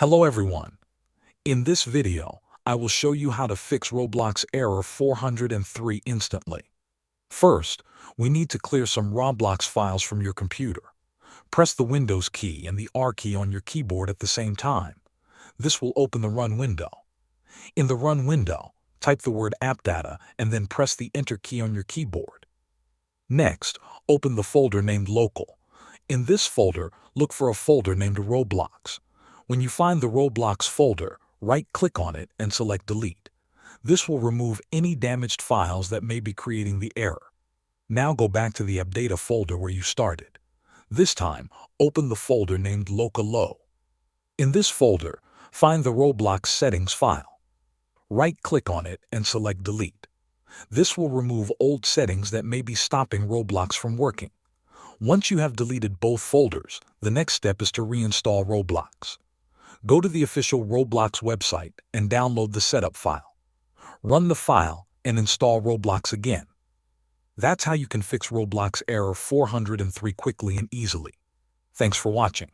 Hello everyone. In this video, I will show you how to fix Roblox Error 403 instantly. First, we need to clear some Roblox files from your computer. Press the Windows key and the R key on your keyboard at the same time. This will open the Run window. In the Run window, type the word App Data and then press the Enter key on your keyboard. Next, open the folder named Local. In this folder, look for a folder named Roblox. When you find the Roblox folder, right-click on it and select Delete. This will remove any damaged files that may be creating the error. Now go back to the App Data folder where you started. This time, open the folder named Local. In this folder, find the Roblox settings file. Right-click on it and select Delete. This will remove old settings that may be stopping Roblox from working. Once you have deleted both folders, the next step is to reinstall Roblox. Go to the official Roblox website and download the setup file. Run the file and install Roblox again. That's how you can fix Roblox Error 403 quickly and easily. Thanks for watching.